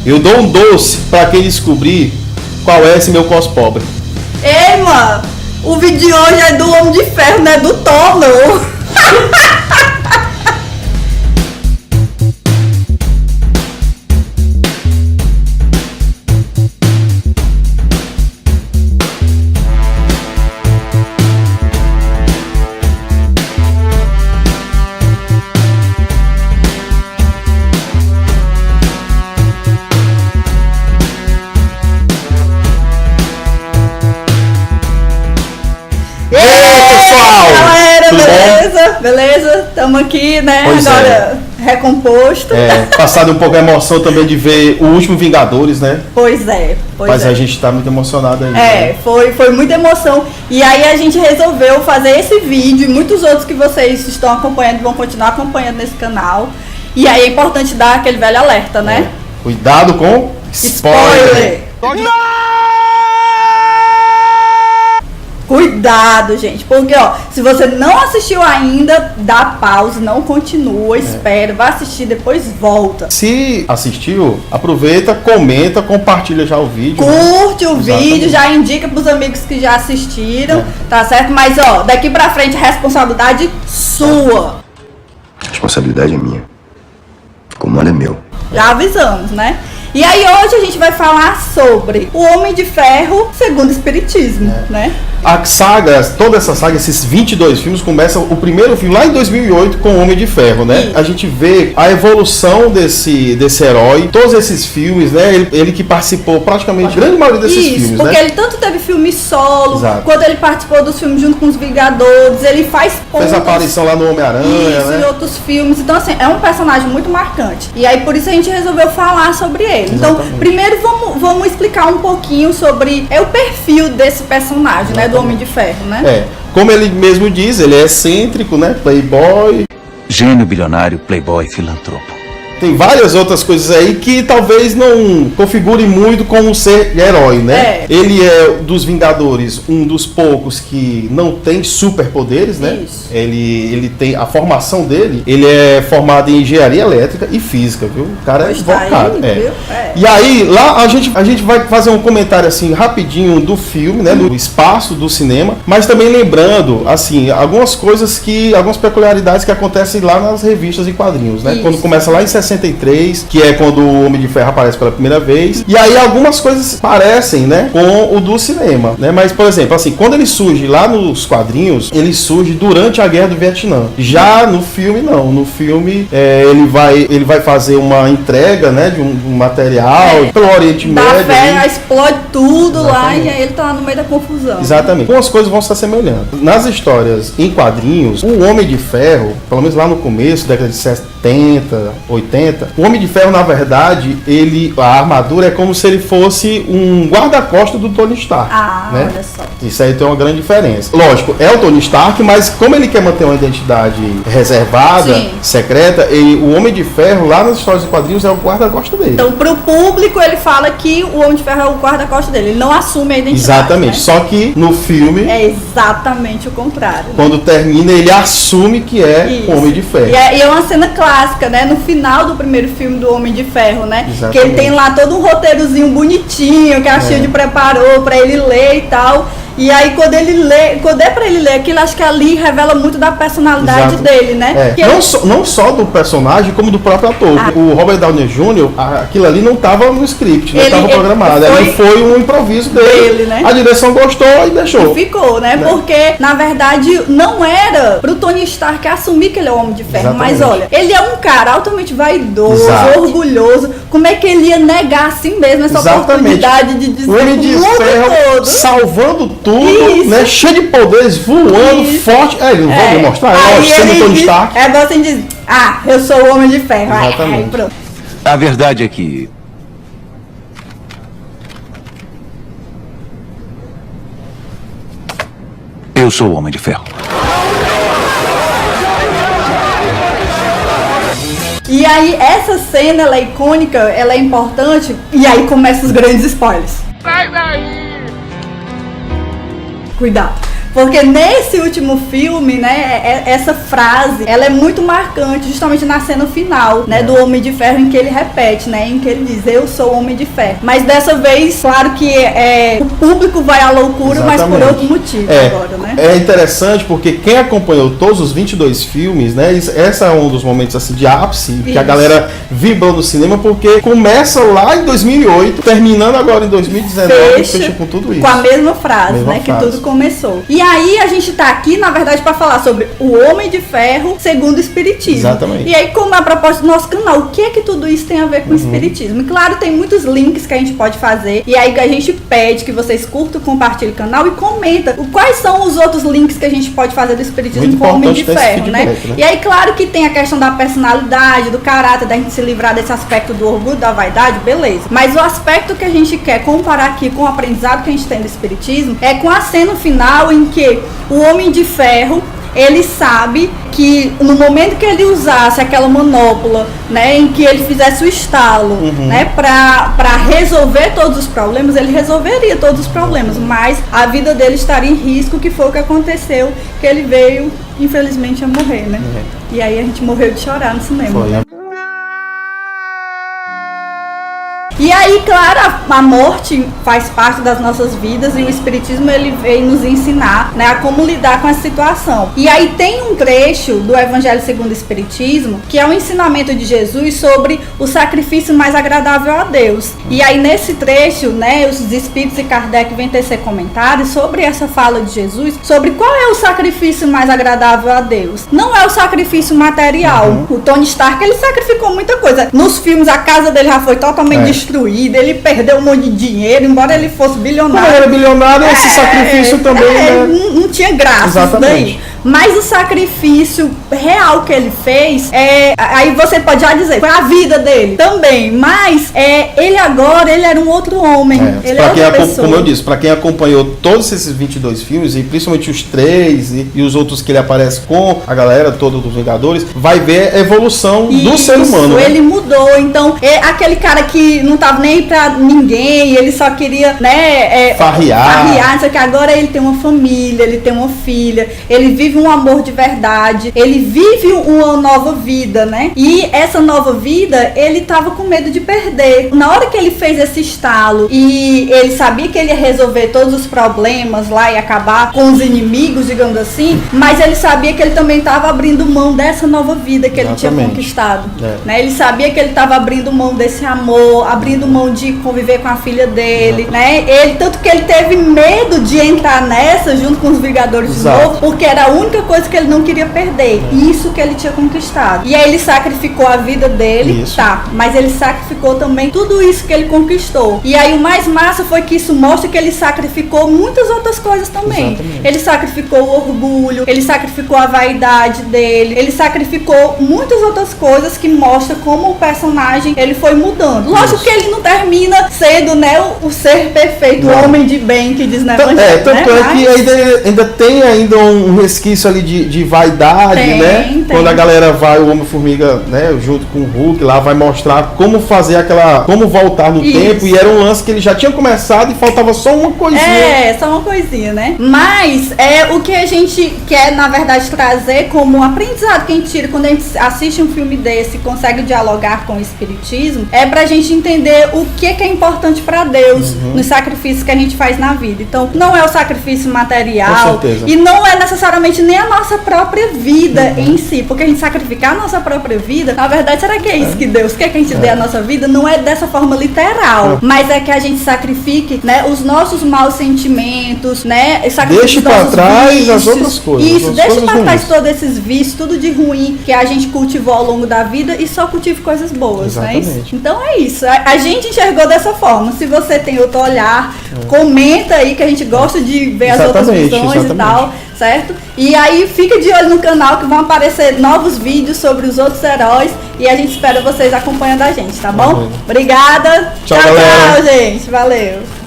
Eu dou um doce pra quem descobrir qual é esse meu cos pobre. Ei, mano, o vídeo de hoje é do Homem de Ferro, não é do Thor, não. Beleza? Estamos aqui, né? Pois agora recomposto. Passado um pouco a emoção também de ver o último Vingadores, né? Pois é. Mas a gente tá muito emocionado aí. Né? Foi muita emoção. E aí a gente resolveu fazer esse vídeo e muitos outros que vocês estão acompanhando, vão continuar acompanhando nesse canal. E aí é importante dar aquele velho alerta, né? Cuidado com spoiler! Cuidado, gente, porque ó, se você não assistiu ainda, dá pausa, não continua, espera, vai assistir, depois volta. Se assistiu, aproveita, comenta, compartilha já o vídeo. Curte o vídeo, já indica pros amigos que já assistiram, tá certo? Mas ó, daqui pra frente a responsabilidade sua. A responsabilidade é minha. Ficou mole é meu. Já avisamos, né? E aí hoje a gente vai falar sobre o Homem de Ferro segundo o Espiritismo, né? A saga, toda essa saga, esses 22 filmes, começa o primeiro filme lá em 2008 com o Homem de Ferro, né? Sim. A gente vê a evolução desse herói, todos esses filmes, né? Ele que participou praticamente, a grande maioria desses filmes, porque né? ele tanto teve filme solo, Exato. quando ele participou dos filmes junto com os Vingadores, ele fez aparição lá no Homem-Aranha, né? E outros filmes. Então, assim, é um personagem muito marcante. E aí, por isso a gente resolveu falar sobre ele. Exatamente. Então, primeiro vamos explicar um pouquinho sobre o perfil desse personagem, né? Do Homem de Ferro, né? Como ele mesmo diz, ele é excêntrico, né? Playboy. Gênio, bilionário, playboy, filantropo. Tem várias outras coisas aí que talvez não configure muito como ser herói, né? Ele é dos Vingadores, um dos poucos que não tem superpoderes, né? Isso. Ele tem a formação dele, ele é formado em engenharia elétrica e física, viu? O cara é invocado. Viu? E aí, lá a gente vai fazer um comentário assim rapidinho do filme, né? Do espaço do cinema, mas também lembrando, assim, algumas peculiaridades que acontecem lá nas revistas e quadrinhos, né? Isso. Quando começa lá em 63, que é quando o Homem de Ferro aparece pela primeira vez. E aí algumas coisas parecem, né, com o do cinema, né? Mas, por exemplo, assim, quando ele surge lá nos quadrinhos, ele surge durante a Guerra do Vietnã. Já no filme, não. No filme, ele vai fazer uma entrega, né, de um material pelo Oriente Médio. Explode tudo. Exatamente. Lá e aí ele tá lá no meio da confusão. Exatamente. Algumas coisas vão se assemelhando. Nas histórias em quadrinhos, o Homem de Ferro, pelo menos lá no começo, década de 70, 80, o Homem de Ferro, na verdade, a armadura é como se ele fosse um guarda-costas do Tony Stark. Né? Olha só. Isso aí tem uma grande diferença. Lógico, é o Tony Stark, mas como ele quer manter uma identidade reservada, secreta, o Homem de Ferro, lá nas histórias de quadrinhos, é o guarda-costas dele. Então, pro público, ele fala que o Homem de Ferro é o guarda-costas dele. Ele não assume a identidade. Exatamente. Né? Só que no filme... é exatamente o contrário. Quando termina, ele assume que é o Homem de Ferro. E é uma cena clássica, né? No final do primeiro filme do Homem de Ferro, né? Exatamente. Que ele tem lá todo um roteirozinho bonitinho que a Shield preparou pra ele ler e tal. E aí quando é pra ele ler aquilo, acho que ali revela muito da personalidade dele, né? Não só do personagem, como do próprio ator. O Robert Downey Jr., aquilo ali não estava no script, não estava programado. Foi um improviso dele, né? A direção gostou e deixou. E ficou, né? Porque, na verdade, não era pro Tony Stark assumir que ele é o Homem de Ferro. Exatamente. Mas olha, ele é um cara altamente vaidoso, orgulhoso. Como é que ele ia negar assim mesmo essa oportunidade de dizer o Homem de Ferro todo, salvando tudo, né? Cheio de poderes, voando, forte. Ele não vai demonstrar, sendo Tony Stark. É você diz, eu sou o Homem de Ferro. Exatamente. Aí, pronto. A verdade é que eu sou o Homem de Ferro. E aí, essa cena, ela é icônica, ela é importante, e aí começam os grandes spoilers. Sai daí! Cuidado. Porque nesse último filme, né, essa frase, ela é muito marcante, justamente na cena final, né, do Homem de Ferro, em que ele repete, né, em que ele diz, eu sou o Homem de Ferro. Mas dessa vez, claro que o público vai à loucura, mas por outro motivo agora, né? É interessante porque quem acompanhou todos os 22 filmes, né, esse é um dos momentos assim de ápice, que a galera vibrou no cinema, porque começa lá em 2008, terminando agora em 2019, fecha com tudo isso. Com a mesma frase, que tudo começou. E aí a gente tá aqui, na verdade, para falar sobre o Homem de Ferro segundo o Espiritismo. Exatamente. E aí, como é a proposta do nosso canal, o que é que tudo isso tem a ver com o Espiritismo? E claro, tem muitos links que a gente pode fazer, e aí a gente pede que vocês curtam, compartilhem o canal e comenta quais são os outros links que a gente pode fazer do Espiritismo com o Homem de Ferro, né? E aí, claro que tem a questão da personalidade, do caráter, da gente se livrar desse aspecto do orgulho, da vaidade, beleza. Mas o aspecto que a gente quer comparar aqui com o aprendizado que a gente tem do Espiritismo é com a cena final em que o Homem de Ferro, ele sabe que no momento que ele usasse aquela manopla, né, em que ele fizesse o estalo, né, para resolver todos os problemas, ele resolveria todos os problemas, mas a vida dele estaria em risco, que foi o que aconteceu, que ele veio, infelizmente, a morrer, né? E aí a gente morreu de chorar no cinema. Foi. E aí, claro, a morte faz parte das nossas vidas e o Espiritismo, ele veio nos ensinar, né, a como lidar com essa situação. E aí tem um trecho do Evangelho segundo o Espiritismo, que é o ensinamento de Jesus sobre o sacrifício mais agradável a Deus. E aí nesse trecho, né, os Espíritos e Kardec vêm tecer comentários sobre essa fala de Jesus, sobre qual é o sacrifício mais agradável a Deus. Não é o sacrifício material. O Tony Stark, ele sacrificou muita coisa. Nos filmes, a casa dele já foi totalmente destruída, ele perdeu um monte de dinheiro, embora ele fosse bilionário. Como ele era bilionário, esse sacrifício também, né? Não tinha graça. Exatamente. Isso daí. Mas o sacrifício real que ele fez, aí você pode já dizer, foi a vida dele também, mas ele agora, ele era um outro homem, ele era outra pessoa. Como eu disse, para quem acompanhou todos esses 22 filmes, e principalmente os 3 e os outros que ele aparece com a galera toda dos Vingadores, vai ver a evolução do ser humano. Né? Ele mudou, então, aquele cara que não tava nem pra ninguém, ele só queria, né, farrear, não sei o que, agora ele tem uma família, ele tem uma filha, ele vive um amor de verdade, ele vive uma nova vida, né? E essa nova vida, ele tava com medo de perder. Na hora que ele fez esse estalo e ele sabia que ele ia resolver todos os problemas lá e acabar com os inimigos, digamos assim, mas ele sabia que ele também tava abrindo mão dessa nova vida que ele tinha conquistado, né? Ele sabia que ele tava abrindo mão desse amor, abrindo mão de conviver com a filha dele, né? Tanto que ele teve medo de entrar nessa junto com os Vingadores de novo, porque era a única coisa que ele não queria perder, isso que ele tinha conquistado. E aí ele sacrificou a vida dele, mas ele sacrificou também tudo isso que ele conquistou. E aí o mais massa foi que isso mostra que ele sacrificou muitas outras coisas também. Exatamente. Ele sacrificou o orgulho, ele sacrificou a vaidade dele, ele sacrificou muitas outras coisas que mostram como o personagem ele foi mudando. Lógico que ele não termina sendo, né, o ser perfeito, o homem de bem que diz na Evangelho. Tanto é que ainda tem um resquício ali de vaidade, né? Quando a galera vai, o Homem-Formiga, né, junto com o Hulk lá, vai mostrar como fazer como voltar no tempo, e era um lance que ele já tinha começado e faltava só uma coisinha. Só uma coisinha, né? Mas o que a gente quer, na verdade, trazer como um aprendizado que a gente tira quando a gente assiste um filme desse e consegue dialogar com o Espiritismo, é pra gente entender o que é importante pra Deus nos sacrifícios que a gente faz na vida. Então, não é o sacrifício material, e não é necessariamente nem a nossa própria vida em si, porque a gente sacrificar a nossa própria vida, na verdade, será que é isso que Deus quer que a gente dê a nossa vida? Não é dessa forma literal, mas é que a gente sacrifique, né, os nossos maus sentimentos, né, deixe para trás as outras coisas. Isso, deixe para trás todos esses vícios, tudo de ruim que a gente cultivou ao longo da vida e só cultive coisas boas, né? Então é isso, a gente enxergou dessa forma. Se você tem outro olhar, comenta aí, que a gente gosta de ver as outras visões e tal, certo? E aí fica de olho no canal que vão aparecer novos vídeos sobre os outros heróis e a gente espera vocês acompanhando a gente, tá bom? Obrigada. Tchau, galera. Tchau, gente. Valeu.